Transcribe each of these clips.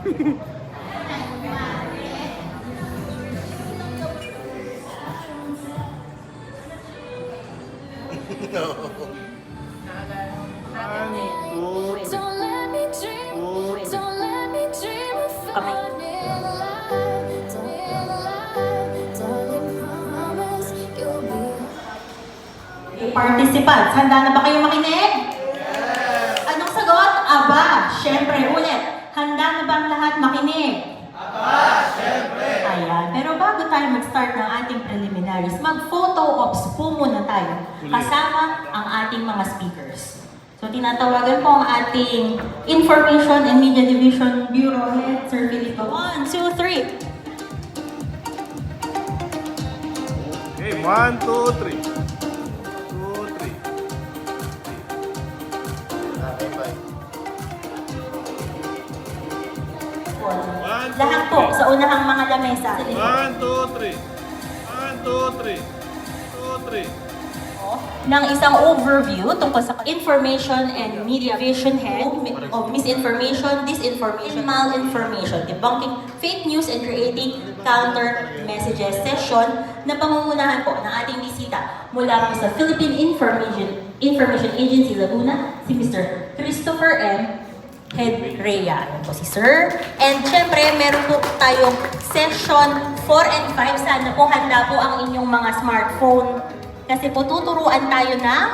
Don't let me dream, don't let me dream of falling alive, darling, promise you'll be. Participants, handa na ba kayo makinig? Anong sagot? Aba, syempre. Ulit, handa na ba ang lahat makinig? Aba, syempre. Ayan, pero bago tayo mag-start ng ating preliminaries, mag-photo ops po muna tayo kasama ang ating mga speakers. So, tinatawagan po ang ating Information and Media Division Bureau Head, Sir Philip. 1, 2, 3. Okay, 1, 2, 3. 2, 3. Okay, bye. Lahat po sa unahang mga lamesa. 1, 2, 3. 1, 2, 3. 2, 3. Ng isang overview tungkol sa Information and Media Division Head of Misinformation, Disinformation, Malinformation, Debunking Fake News and Creating Counter Messages session na pamumunahan po ng ating bisita mula po sa Philippine Information Agency Laguna, si Mr. Christopher M. Hedrea. Ayan po si Sir. And syempre, meron po tayong session 4 and 5. Sana po handa po ang inyong mga smartphone. Kasi po tuturuan tayo ng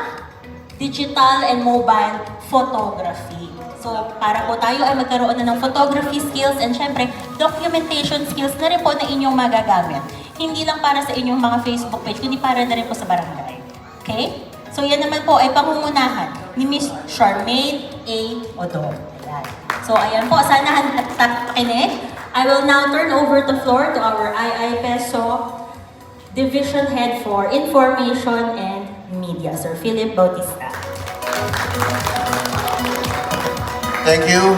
digital and mobile photography. So, para po tayo ay magkaroon na ng photography skills and syempre, documentation skills na rin po na inyong magagamit. Hindi lang para sa inyong mga Facebook page, kundi para na rin po sa barangay. Okay? So, yan naman po ay pangungunahan ni Miss Charmaine A. Odor. Ayan. So, ayan po. Sana takinig. I will now turn over the floor to our IIPESO Division Head for Information and Media, Sir Philip Bautista. Thank you,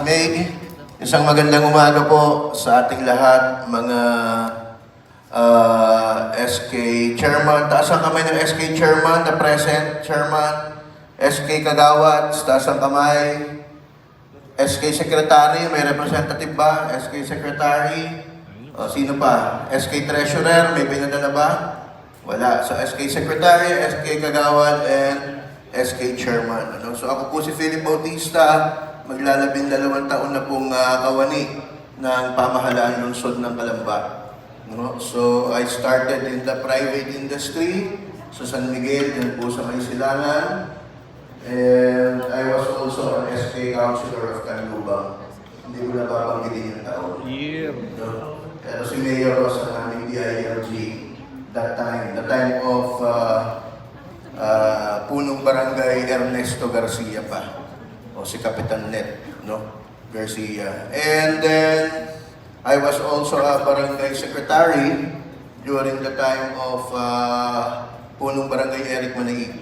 May. Isang magandang umaga po sa ating lahat, mga SK Chairman. Taas ang kamay ng SK Chairman, the present Chairman. SK Kagawad, taas ang kamay. SK Secretary, may representative ba? SK Secretary. Sino pa? SK Treasurer, may pinadala ba? Wala. So SK Secretary, SK Kagawad, and SK Chairman. So ako po si Philip Bautista, maglalabing-2 taon na pong kawani ng pamahalaan lungsod ng Calamba. So I started in the private industry sa San Miguel, din po sa Maysilangan. And I was also an SK Councilor of Canlubang. Hindi ko na babanggitin yung taon. Pero si Mayor was ang aming DILG that time, the time of punong barangay Ernesto Garcia pa, o si Kapitan Net, Garcia. And then, I was also a barangay secretary during the time of punong barangay Eric Manaig.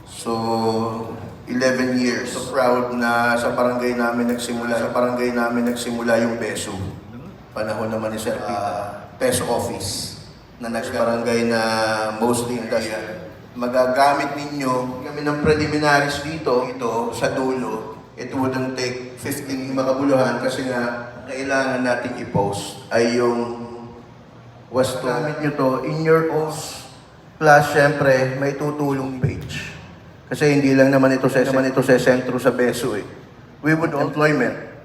So, 11 years. So proud na sa barangay namin nagsimula yung peso. Panahon naman ni Sir peso office na nagbarangay na mostly industrial. Magagamit ninyo kami ng preliminaries dito, ito sa dulo. It wouldn't take 15 makabuluhan kasi nga kailangan natin i-post ay yung wasto. Gamit nyo to in your post plus syempre may tutulong page. Kasi hindi lang naman ito sa sentro sa beso eh. We would employment.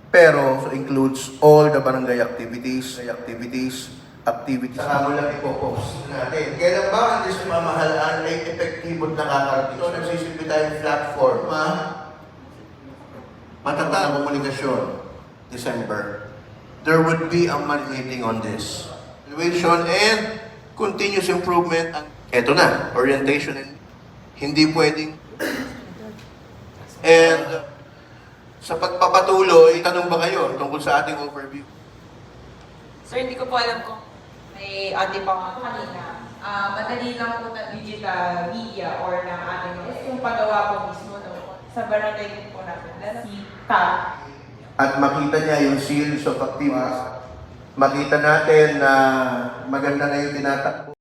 Pero so includes all the barangay activities. Saka mo lang ipopost natin. Kailan ba ang pamahalaan ay epektibo at nakakarating? So nagsisilbi tayong platform, matatang komunikasyon, December. There would be a meeting on this. Evaluation and continuous improvement. Ito na, orientation and hindi pwedeng. And sa pagpapatuloy, tanong ba kayo tungkol sa ating overview? Sir, hindi ko po alam kung may ate pa kanina. Madali lang po na digital media or ng ating yung paggawa po mismo sa barangay din po natin. Si Ta. At makita niya yung seals of activities. Makita natin na maganda na yung tinatakbo.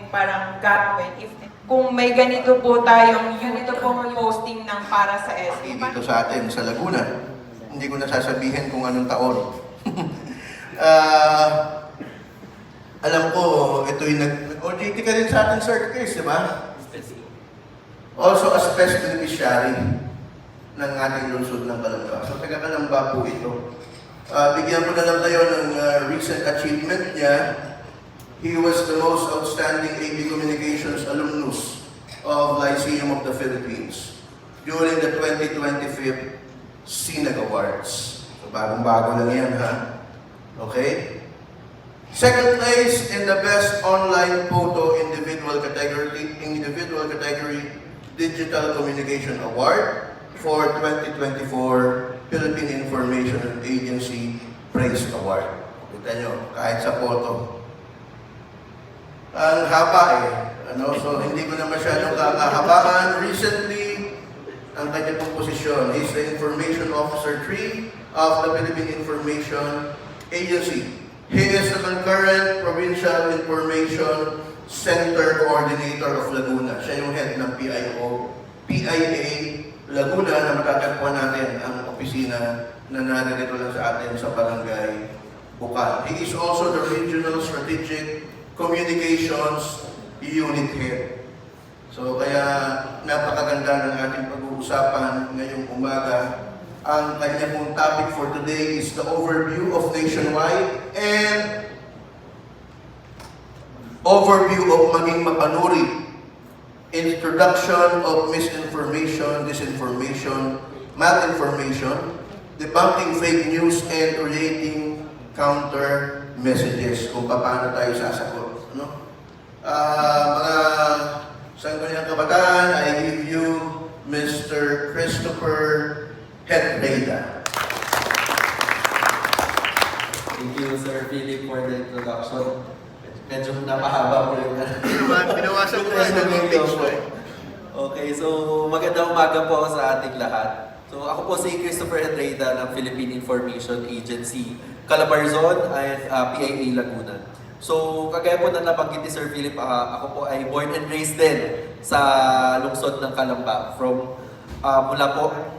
parang gagawin if kung may ganito po tayong ganito pong posting ng para sa SK. Dito sa atin, sa Laguna. Hindi ko nasasabihin kung anong taon. Alam ko, ito'y nag-OJT ka din sa atin, Sir Chris, di ba? Also a special beneficiary ng ating lungsod ng Calamba. So, taga-Calamba po ito. Bigyan ko na lang tayo ng recent achievement niya. He was the most outstanding AB Communications alumnus of Lyceum of the Philippines during the 2025 SINAG Awards. So, bagong-bago lang yan, ha? Okay? Second place in the Best Online Photo Individual Category Digital Communication Award for 2024 Philippine Information Agency Praise Award. Kita nyo, kahit sa photo. Ang haba eh. So, hindi ko na masyadong kakahabaan. Recently, ang kanya pong posisyon is the Information Officer 3 of the Philippine Information Agency. He is the concurrent Provincial Information Center Coordinator of Laguna. Siya yung head ng PIA Laguna na matatagpuan natin ang opisina na naririto lang sa atin sa Barangay Bukal. He is also the Regional Strategic Communications Unit Head. So kaya napakaganda ng ating pag-uusapan ngayong umaga. Ang kanya pong topic for today is the overview of nationwide and overview of maging mapanuri, introduction of misinformation, disinformation, malinformation, debunking fake news, and creating counter messages kung paano tayo sasagot. Mga sangguniang kabataan, I give you Mr. Christopher Hedreda. Thank you, Sir Philip, for the introduction. Medyo napahaba mo yung Binawasan ko lang ng page ko eh. Okay, so magandang umaga po ako sa ating lahat. So ako po si Christopher Hedreda ng Philippine Information Agency, Calabarzon at PIA Laguna. So kagaya po na nabanggit ni Sir Philip, ako po ay born and raised din sa lungsod ng Calamba.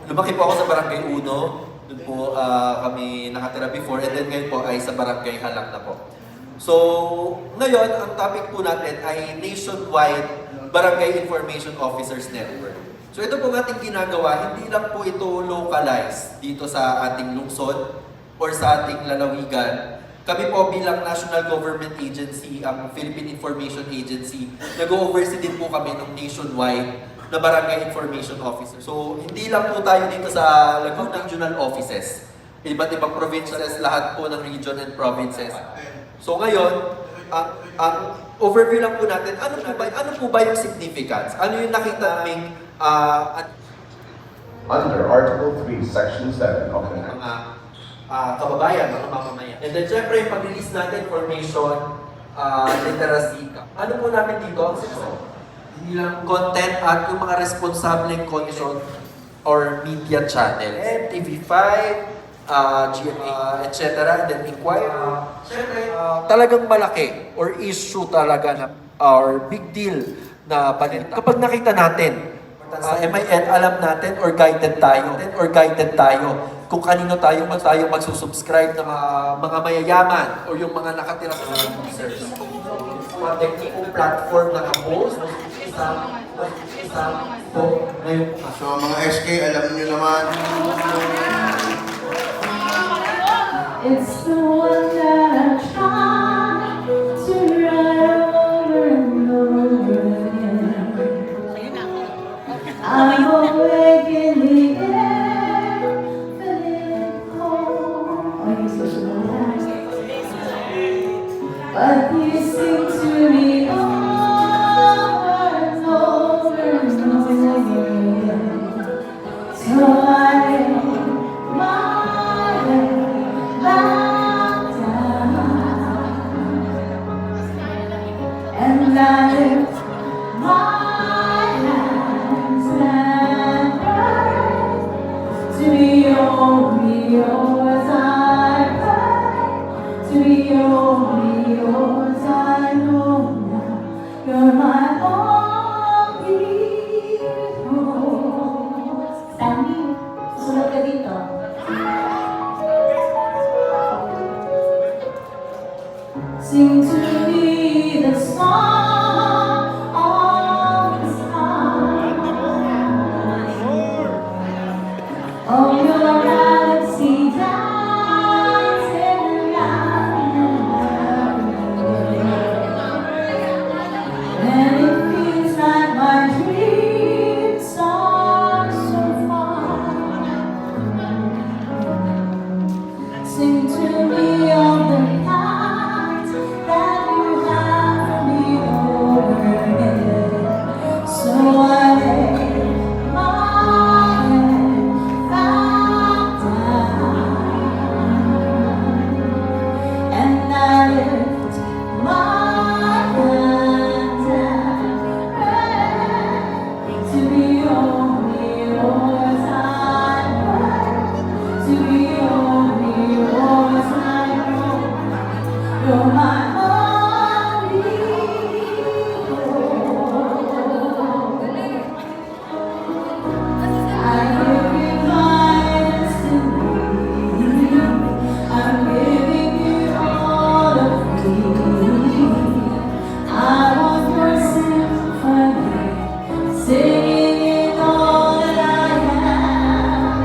Lumaki po ako sa Barangay Uno, doon po kami nakatira before, and then ngayon po ay sa Barangay Halang na po. So, ngayon, ang topic po natin ay Nationwide Barangay Information Officers Network. So, ito po ating ginagawa, hindi lang po ito localized dito sa ating lungsod or sa ating lalawigan. Kami po bilang National Government Agency, ang Philippine Information Agency, nag-oversee din po kami ng nationwide na Barangay Information Officer. So, hindi lang po tayo dito sa Laguna Regional Offices. Iba't ibang provinces, lahat po ng region and provinces. So ngayon, ang overview lang po natin, ano po ba yung significance? Ano yung nakita naming under Article 3, Section 7 of the mga kababayan, mga mamamayan. And then syempre, yung pag-release natin, information, literacy. Ano po namin dito? Ang hindi lang content at yung mga responsableng content or media channel. TV5, GMA, etc. And then inquire. Siyempre, talagang malaki or issue talaga na or big deal na balita. Kapag nakita natin sa MIN, alam natin or guided tayo kung kanino tayo magsusubscribe ng mga mayayaman o yung mga nakatira sa users. Mga technical platform na host ngayon. So mga SK, alam nyo naman. It's the one that I try to write over and over again. I'm awake in the air, feeling cold. Are you so relaxed? But you sing to me over and over and over again. So I and I lift my hands and pray to be only yours. I pray to be only yours. I know now Sing to me the song of his heart. Oh, your galaxy dancing around. And it feels like my dreams are so far. Sing to me of the path that you have for me overhead. So I lay my head back down, and I lift my hands and pray to be only yours. I pray to be only yours. I know you're my only hope. I give you my destiny. I'm giving you all of me. I want your symphony, singing all that I am.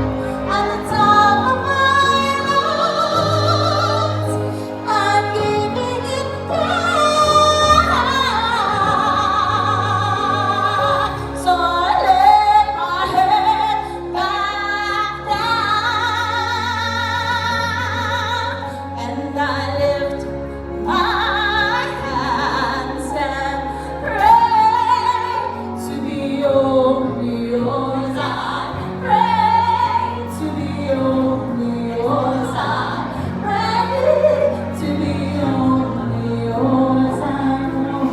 At the top of my lungs, I'm giving it back. So I lay my head back down, and I lift my hands and pray to be only yours. I pray to be only yours. I pray to be only yours. I know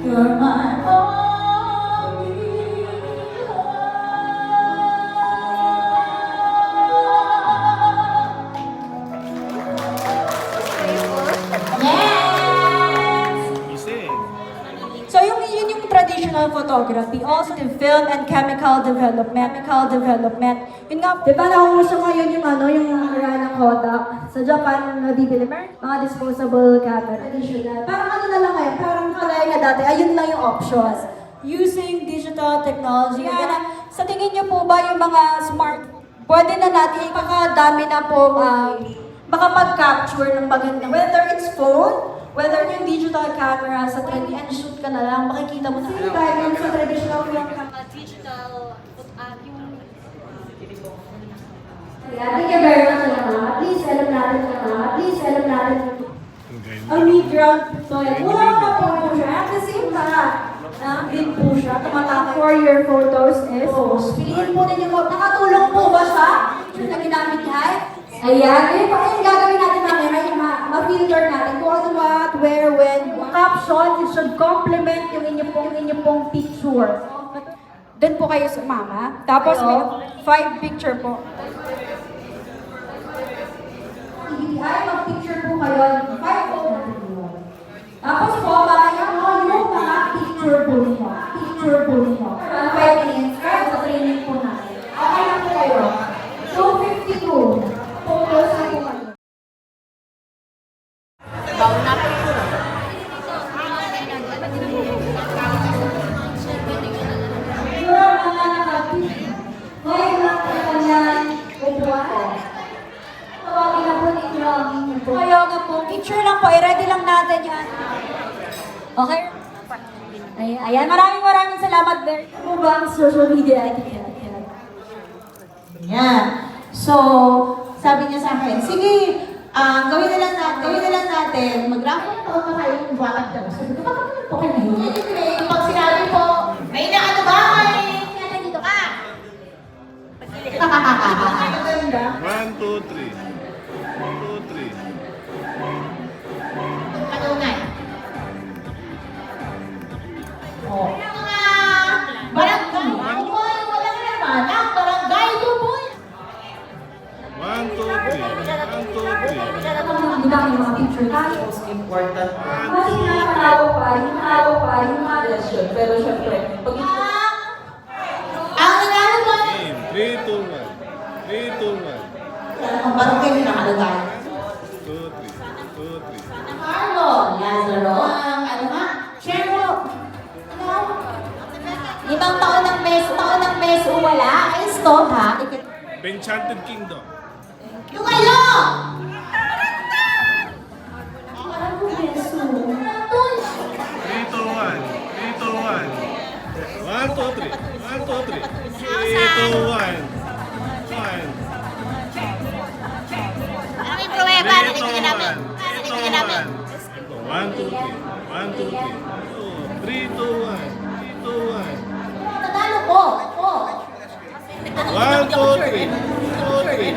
you're my only hope. Yes! Gising. So yun yung traditional photography, also the film and chemical development. Yun nga, di ba nauuso ngayon yung yung camera ng Kodak. Sa Japan, nabibili mga disposable camera. Traditional. Parang na lang ngayon, parang kalaya na dati, ayun lang yung options. Using digital technology. Kaya sa tingin niyo po ba yung mga smart, pwede na natin, ipakadami na po makapag-capture ng maganda. Whether it's phone, whether yung digital camera sa trendy and shoot ka na lang, makikita mo na. Dahil yun sa traditional film camera. Thank you very much, Mama. Please, alam natin Mama. Please, alam natin ang mid-ground to yan. Mura na po siya. At the same time, din po siya. Tumatama for your photos is post. Piliin po ninyo po. Nakatulong po ba siya? Yung na ginamit niya ay? Ayan. Ngayon po, ayun gagawin natin mamaya. Ay, ma-filter natin kung ano, what, where, when. Yung caption, it should complement yung inyo pong picture. Doon po kayo sumama. Tapos may 5 picture po. Ay, mag-picture po kayo. 5 po natin yun. Tapos po, mamaya po yung mga picture po ninyo. Picture po ninyo. 5 minutes, right? Sa training po natin. Okay na po kayo. 252. Photos na po kayo. Sure, mga nakapicture. Ngayon lang po kanyang upuan. Tawagin na po ninyo ang inyong po. Kaya nga po, picture lang po, i-ready lang natin yan. Okay? Ayan, maraming salamat, Bert. Ano ba ang social media etiquette? Ayan. So, sabi niya sa akin, sige, gawin na lang natin. Mag-raffle na po kayo yung buwakan daw. Sabi ko, bakit naman po kayo ngayon? Pag sinabi po, may na ano ba? Kaya dito ka. 1, 2, 3. 1, 2, 3. Patunay. Oh. Mga barangay. Ako po ay walang naman. Ang barangay Luboy. 1, 2, 3. 1, 2, 3. Di ba may mga picture tayo? Important. Mas hinahawa pa, yung mga lesson. Pero syempre, pag ang nanalo ba? Game. 3, 2, 1. 3, 2, 1. Ang barangay yung nakalagay. 2, 3. 2, 3. Lazaro. Ano nga? Share mo. Ano? 5 taon ng beso, wala. Ayos to, ha? Enchanted Kingdom. Lumayo! 3, 2, 1. 3, 2, 1. 1, 2, 3. 1, 2, 3. 3, 2, 1. 1. Ano yung pruweba? Nalito niya namin. 1, 2, 3. 1, 2, 3. 3, 2, 1. 3, 2, 1. Tagalog po. 1, 2, 3. 1, 2, 3.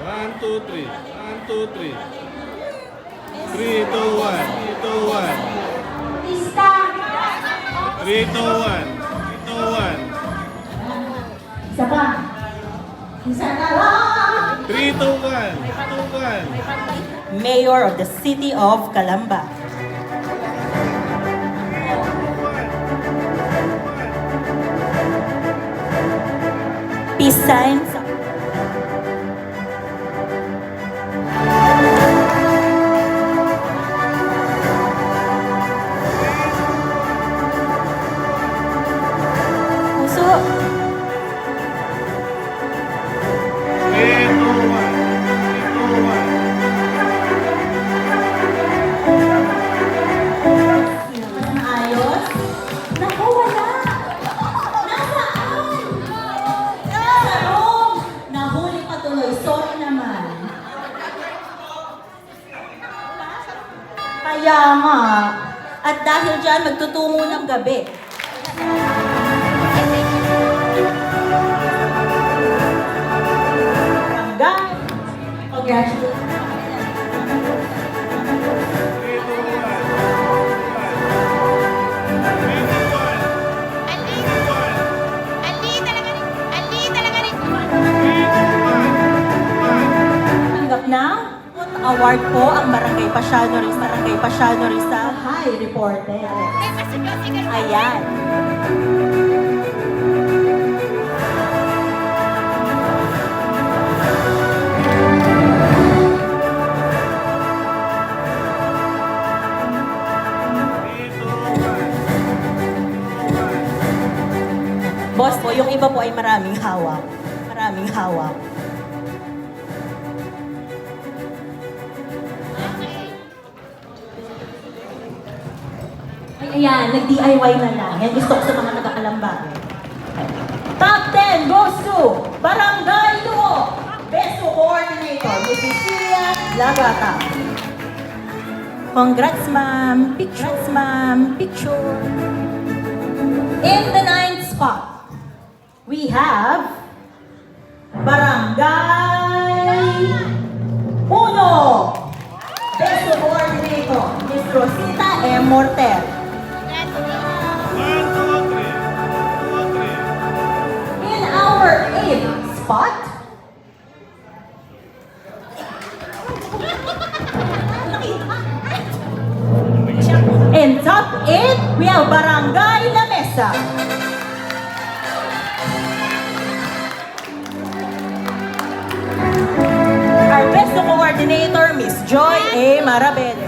1, 2, 3. 1, 2, 3. 3, 2, 1. 3, 2, 1. Lista. 3, 2, 1. 3, 2, 1. Isa pa. Isa na lang. 3, 2, 1. 3, 2, 1. Mayor of the City of Calamba. Peace signs. Puso. 3, 2, 1. 3, 2, 1. Ayos. Naku, wala. Nasaan? Nasa room. Nahuli pa tuloy. Sorry naman. Kaya nga. At dahil dyan, magtutungo ng gabi. Barangay. Congratulations. Ali talaga rin. Tanggap ng award po ang Barangay Pasiano Rizal High Reporter. Ayan. Boss po, yung iba po ay maraming hawak. Maraming hawak. Ay, ayan, nag-DIY na lang. Yan gusto ko sa mga nagkakalamba. Top 10 goes to Barangay Luo. Best Coordinator, Ms. Cecilia Lagata. Congrats, ma'am. Picture. In the 9th spot, we have Barangay Uno. Best Coordinator, Ms. Rosita M. Mortel. 1, 2, 3. In our 8th spot, in top 8, we have Barangay La Mesa. Our best coordinator, Miss Joy A. Marabel.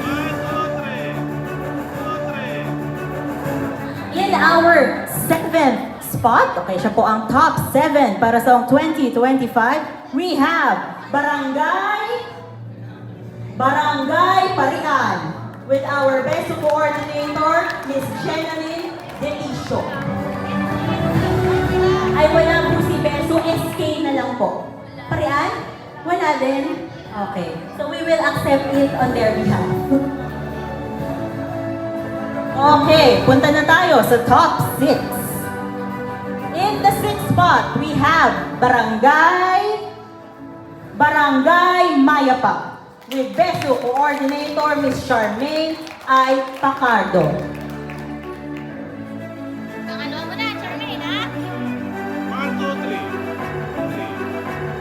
In our 7th spot, okay, siya po ang top 7 para sa 2025, we have Barangay Parian with our best coordinator, Miss Jenaline Delicio. Ay, wala po si Beso, SK na lang po. Parian? Wala din? Okay. So we will accept it on their behalf. Okay, punta na tayo sa top 6. In the 6th spot, we have Barangay Mayapa with Beso Coordinator, Ms. Charmaine I. Pacardo. Ano mo na, Charmaine, ha? 1, 2,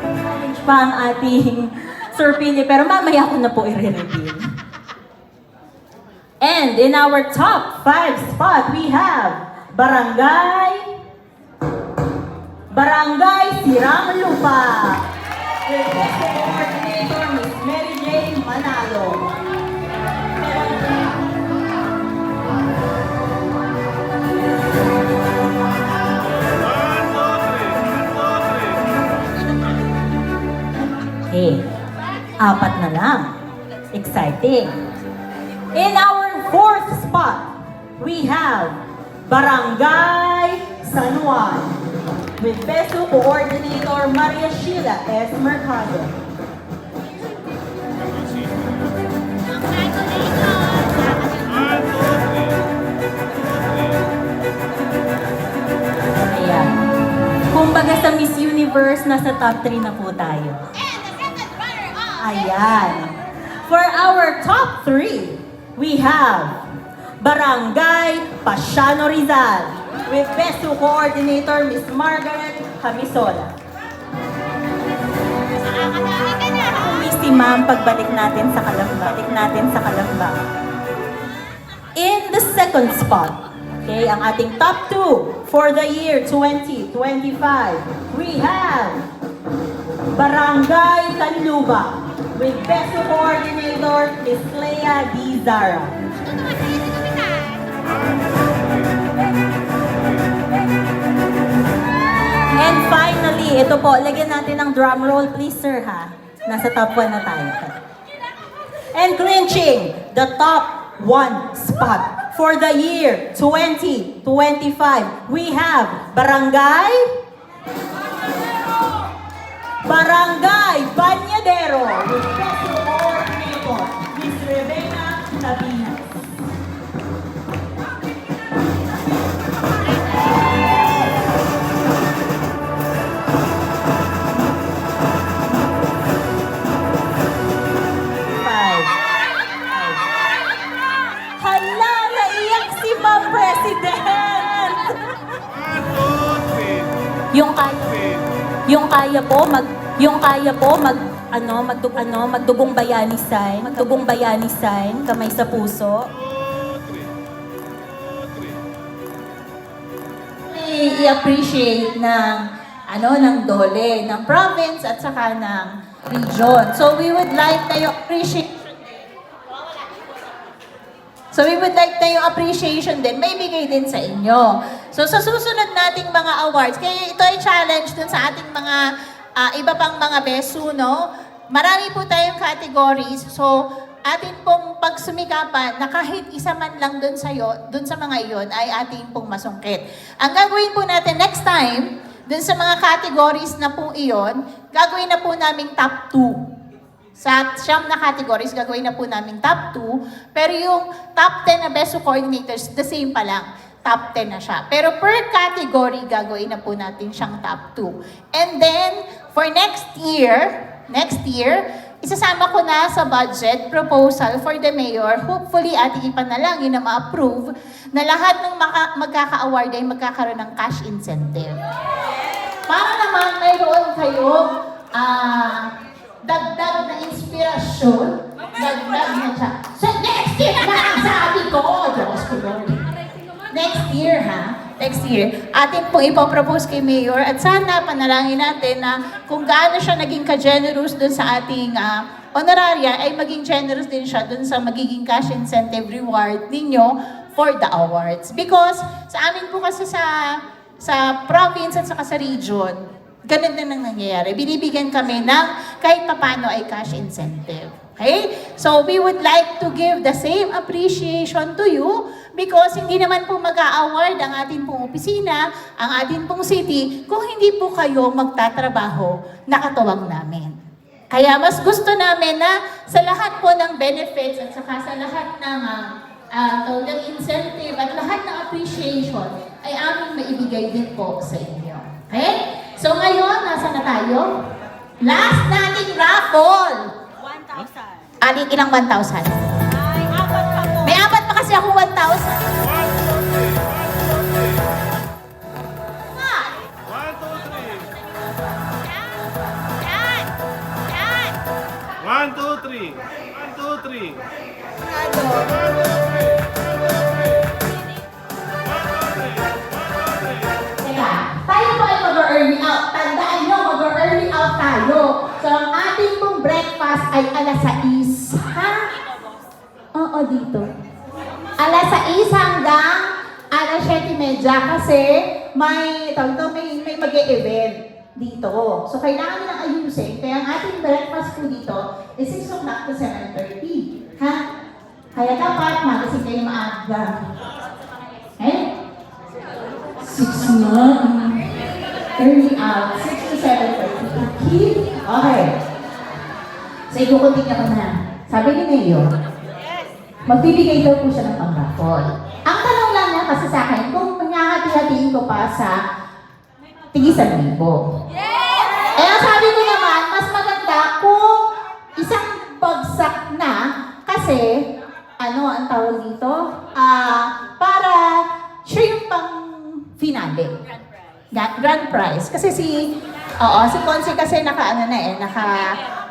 3. Challenge pa ang ating Sir Pili, pero mamaya ko na po i-reveal. And in our top 5 spot, we have Barangay Sirang Lupa with Best Coordinator, Miss Mary Jane Manalo. Pero exciting. In our fourth spot, we have Barangay San Juan with PESU Coordinator Maria Sheila S. Mercado. Ayan. Kumbaga sa Miss Universe, nasa top 3 na po tayo. Ayan. For our top 3, we have Barangay Pasiano Rizal with PESU Coordinator Miss Margaret Camisola. Miss si Ma'am, pagbalik natin sa Kalamba. In the second spot, okay, ang ating top 2 for the year 2025, we have Barangay Canluba with PESU Coordinator Miss Clea D. Zara. And finally, ito po, lagyan natin ng drum roll, please sir ha. Nasa top 1 na tayo. And clinching the top 1 spot for the year 2025, we have Barangay Banyadero with PESU Coordinator Miss Rebecca Tabinas. Hala, naiyak si Ma'am President! Yung kaya po magdugong bayani sign, kamay sa puso. I-appreciate ng DOLE, ng province at saka ng region. So we would like na yung appreciation din, may bigay din sa inyo. So sa susunod nating mga awards, kaya ito ay challenge dun sa ating mga iba pang mga besu, no? Marami po tayong categories. So atin pong pagsumikapan na kahit isa man lang dun sa mga iyon ay atin pong masungkit. Ang gagawin po natin next time, dun sa mga categories na po iyon, gagawin na po namin top 2. Sa siyam na categories, gagawin na po namin top 2. Pero yung top 10 na BESU coordinators, the same pa lang. Top 10 na siya. Pero per category, gagawin na po natin siyang top 2. And then, for next year, isasama ko na sa budget proposal for the mayor. Hopefully, ating ipanalangin na ma-approve na lahat ng magkaka-award ay magkakaroon ng cash incentive. Para naman mayroon kayong dagdag na inspirasyon, dagdag na siya. So next year na ang sabi ko, Diyos ko Lord. Next year atin pong ipopropose kay Mayor at sana panalangin natin na kung gaano siya naging ka-generous dun sa ating honoraria, ay maging generous din siya dun sa magiging cash incentive reward ninyo for the awards. Because sa amin po kasi sa province at saka sa region, ganun din ang nangyayari. Binibigyan kami ng kahit papano ay cash incentive. Okay? So, we would like to give the same appreciation to you because hindi naman po mag-a-award ang ating pong opisina, ang ating pong city, kung hindi po kayo magtatrabaho na katuwang namin. Kaya mas gusto namin na sa lahat po ng benefits at saka sa lahat ng total incentive at lahat ng appreciation ay aming maibigay din po sa inyo. Okay? So ngayon, nasa na tayo? Last nating raffle! 1,000. Ilang 1,000? Ay, 4 pa po. May 4 pa kasi akong 1,000. 1, 2, 3. Teka, tayo po ay mag-early out. Tandaan nyo, mag-early out tayo. So, ang ating pong breakfast ay alas 6. Ha? Oo, dito. Alas 6 hanggang alas 7:30 kasi may mag-e-event. dito. So, kailangan nilang ayusin. Kaya ang ating breakfast po dito is 6 o'clock to 7:30. Ha? Kaya dapat magising kayo maaga. Eh? 6 na. Early out. 6 to 7:30. Okay. So, ikukunting ako na. Sabi ni Mayo, magbibigay daw po siya ng pang-raffle. Ang tanong lang niya kasi sa akin, kung hati-hatiin ko pa sa tig-1,000. Eh, ang sabi ko naman, mas maganda kung isang bagsak na kasi, ano ang tawag dito? Para siya yung pang-finale. Grand prize. Kasi si Consi kasi naka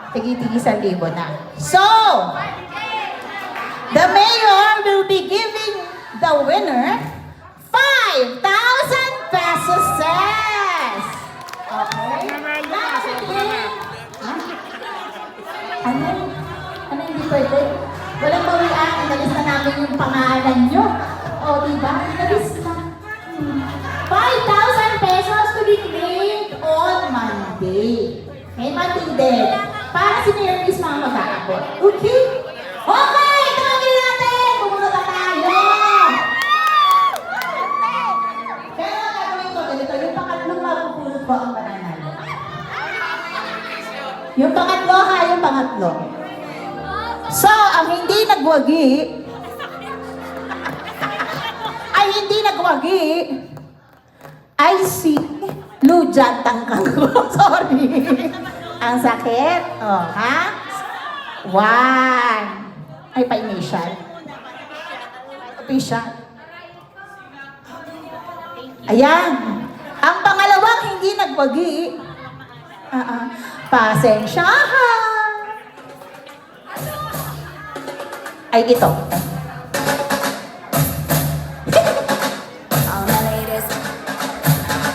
tigi-1,000 na. So, the mayor will be giving the winner 5,000 pesos. Okay? Ano hindi pwede? Walang bawian, inalis na namin yung pangalan nyo. O, diba? Inalis na. 5,000 pesos to be claimed on Monday. Okay, Monday din. Para si Mayor mismo ang mag-aabot. Okay? Okay! Tawagin natin! Pumunta tayo! Pero ang gagawin ko ganito, yung pangatlong mapupulot ko ang mananalo. Yung pangatlo ha, yung pangatlo. So, ang hindi nagwagi, ay si Lujan Tangkang ko. Sorry. Ang sakit. Oh, ha? 1. Ay, pa-initial. Official. Ayan. Ang pangalawang hindi nagwagi. Pasensyahan. Ay, ito.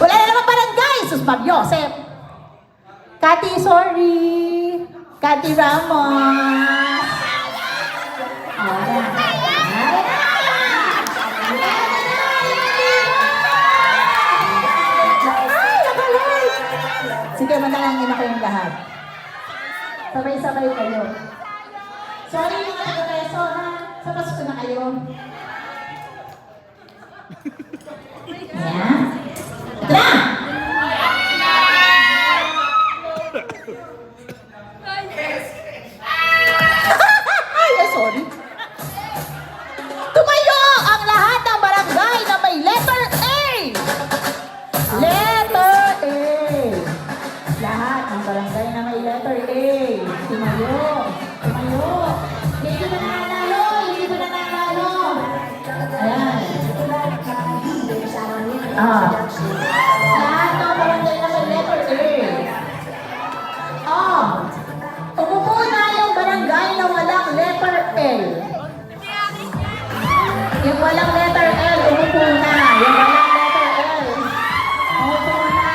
Wala na naman barangay. Sus, Bob Joseph. Kati, sorry. Kati Ramos. Sige, manalangin na kayong lahat. Sabay-sabay kayo. Sorry mga taga-reso, ha? Sabas ko na kayo. Ayan. Tara! Ay, sorry. Tumayo ang lahat ng barangay na may letter A! Letter A! Lahat ng barangay na may letter A. Tumayo. Tumayo. Hindi ko na nanalo. Hindi ko na nanalo. Ayan. Lahat ng barangay na may letter A. Umupo na yung barangay na walang letter L. Yung walang letter L, umupo na. Yung walang letter L. Umupo na.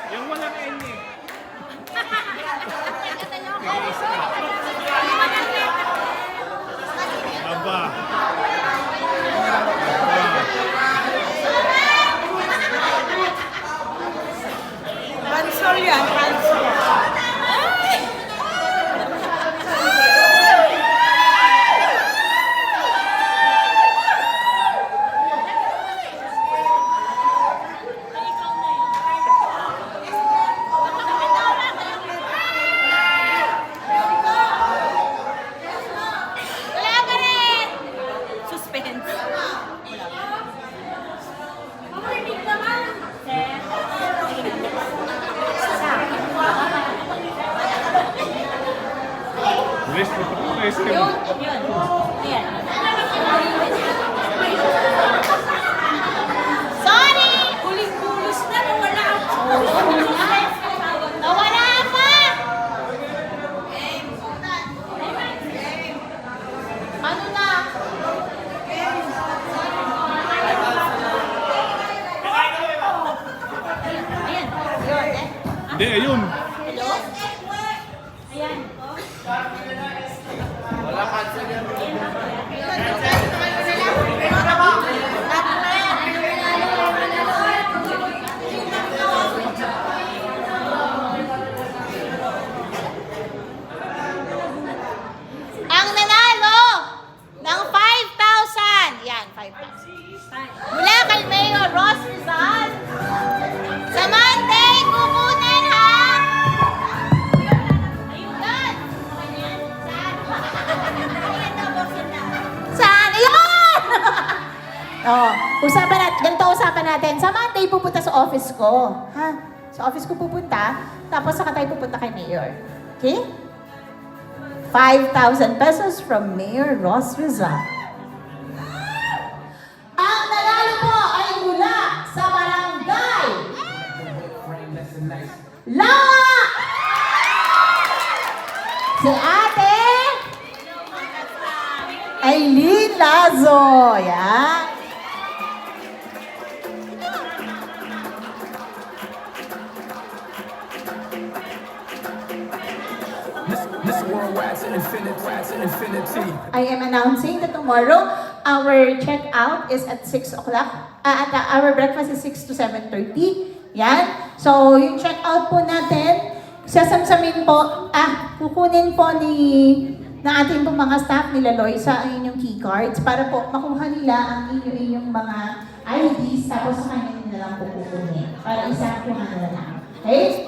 Yung walang N eh. Aba. Pansol yan, pansol. Wala ka rin! Suspense. Bilis na pa ito ice cream. Yun. Ayan. Sorry! Huling-hulos na, nawala ako. Nawala pa! Ano na? Hindi, ayun. Oh, usapan natin. Sa Monday, pupunta sa office ko. Ha? Sa office ko pupunta, tapos saka tayo pupunta kay Mayor. Okay? 5,000 pesos from Mayor Ross Rizal. Ang nanalo po ay mula sa barangay Lawa! Si Ate Aileen Lazo. Yan. I am announcing that tomorrow our check-out is at 6 o'clock. Our breakfast is 6 to 7:30. Yan. So, yung check-out po natin, sasamsamin po, kukunin po ng ating po mga staff nila Loy sa inyong key cards para po makuha nila ang inyong mga IDs tapos sa kanya nila lang po kukunin. Para isang kuha nila lang. Okay?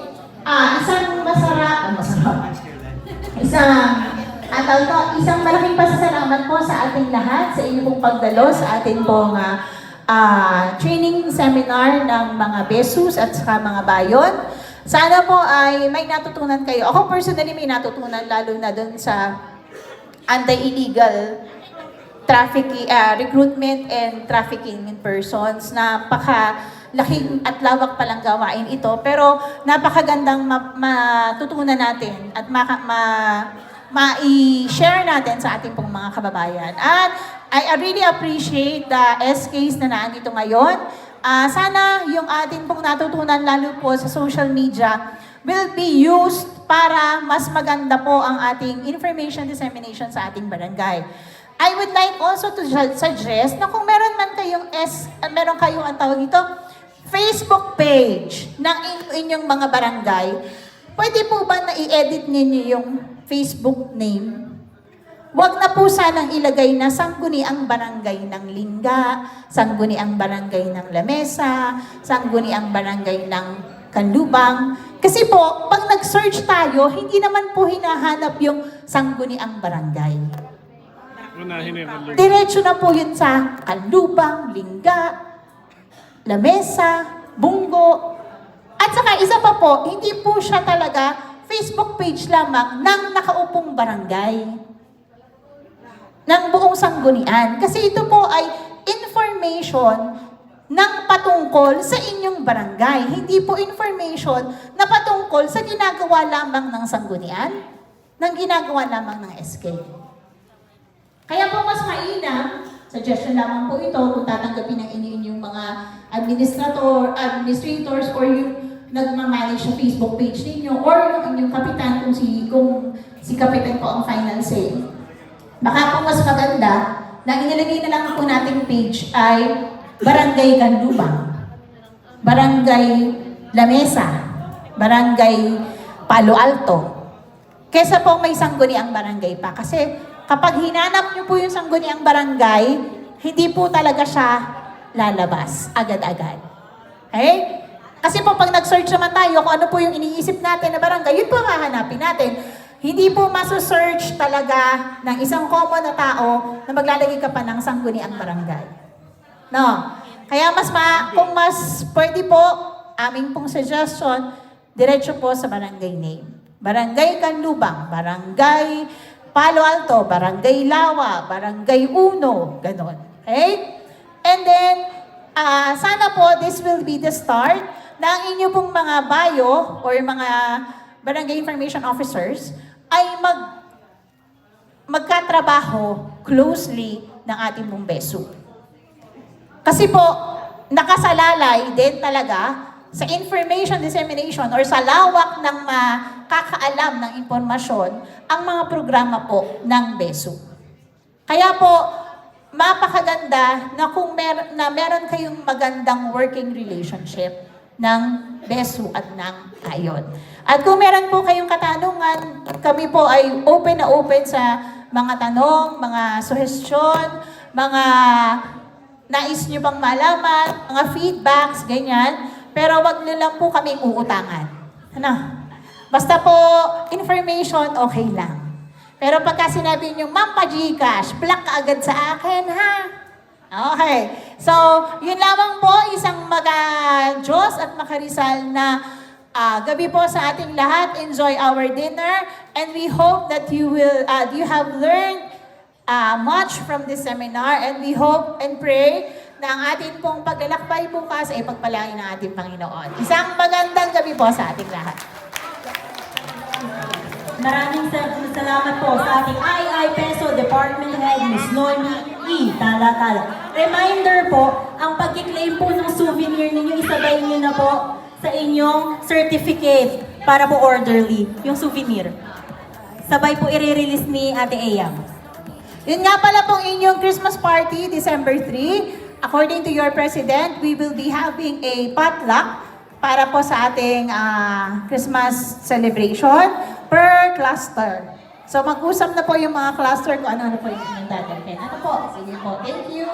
Isang malaking pasasalamat po sa ating lahat sa inyong pong pagdalo sa ating pong training seminar ng mga besus at saka mga bayon. Sana po ay may natutunan kayo. Ako personally may natutunan lalo na doon sa anti-illegal trafficking, recruitment and trafficking in persons. Napakalaking at lawak palang gawain ito. Pero napakagandang matutunan natin at ma-share natin sa ating pong mga kababayan. At I really appreciate the SKs na naandito ngayon. Sana yung ating pong natutunan lalo po sa social media will be used para mas maganda po ang ating information dissemination sa ating barangay. I would like also to suggest na kung meron man kayong meron kayong ang tawag ito, Facebook page ng inyong mga barangay, pwede po ba na i-edit ninyo yung Facebook name? Huwag na po sanang ilagay na sangguniang barangay ng Lingga, sangguniang barangay ng Lamesa, sangguniang barangay ng Kanlubang. Kasi po, pag nag-search tayo, hindi naman po hinahanap yung sangguniang barangay. Diretso na po yun sa Kanlubang, Lingga, Lamesa, Bungo. At saka isa pa po, hindi po siya talaga Facebook page lamang ng nakaupong barangay ng buong sanggunian. Kasi ito po ay information ng patungkol sa inyong barangay. Hindi po information na patungkol sa ginagawa lamang ng sanggunian, ng ginagawa lamang ng SK. Kaya po mas mainam, suggestion lamang po ito kung tatanggapin ng inyong mga administrators or yung nagmamanage sa Facebook page ninyo or yung inyong kapitan kung si kapitan po ang final say. Baka po mas maganda na inilagay na lang po nating page ay Barangay Kanlubang, Barangay Lamesa, Barangay Palo Alto. Kesa po may sangguniang barangay pa. Kasi kapag hinanap nyo po yung sangguniang barangay, hindi po talaga siya lalabas agad-agad. Okay? Kasi po pag nag-search naman tayo kung ano po yung iniisip natin na barangay, yun po ang hahanapin natin. Hindi po maso-search talaga ng isang common na tao na maglalagay ka pa ng sangguniang barangay. No? Kaya kung mas pwede po, aming pong suggestion, diretso po sa barangay name. Barangay Kanlubang, Barangay Palo Alto, Barangay Lawa, Barangay Uno, ganon. Okay? And then, sana po this will be the start ng inyo pong mga bayo or mga barangay information officers ay magkatrabaho closely ng ating pong beso. Kasi po, nakasalalay din talaga sa information dissemination or sa lawak ng makakaalam ng impormasyon ang mga programa po ng beso. Kaya po, mapakaganda na kung meron kayong magandang working relationship ng beso at ng ayon. At kung meron po kayong katanungan, kami po ay open na open sa mga tanong, mga suggestion, mga nais nyo pang malaman, mga feedbacks, ganyan. Pero wag nyo lang po kaming uutangan. Ano? Basta po, information, okay lang. Pero pagka sinabi nyo, Ma'am, pa-Gcash, block ka agad sa akin, ha? Okay. So, yun lamang po, isang Diyos at makarisal na gabi po sa ating lahat. Enjoy our dinner and we hope that you have learned much from this seminar and we hope and pray na ang ating pong paglalakbay bukas ay pagpalain ng ating Panginoon. Isang magandang gabi po sa ating lahat. Maraming salamat po sa ating Peso Department Head, Ms. Noemi E. Talatala. Reminder po, ang pag-claim po ng souvenir ninyo, isabay niyo na po sa inyong certificate para po orderly, yung souvenir. Sabay po i-release ni Ate Eyang. Yun nga pala pong inyong Christmas party, December 3. According to your president, we will be having a potluck para po sa ating Christmas celebration per cluster. So mag-usap na po yung mga cluster kung ano po yung dadalhin. Ano po? Sige po. Thank you.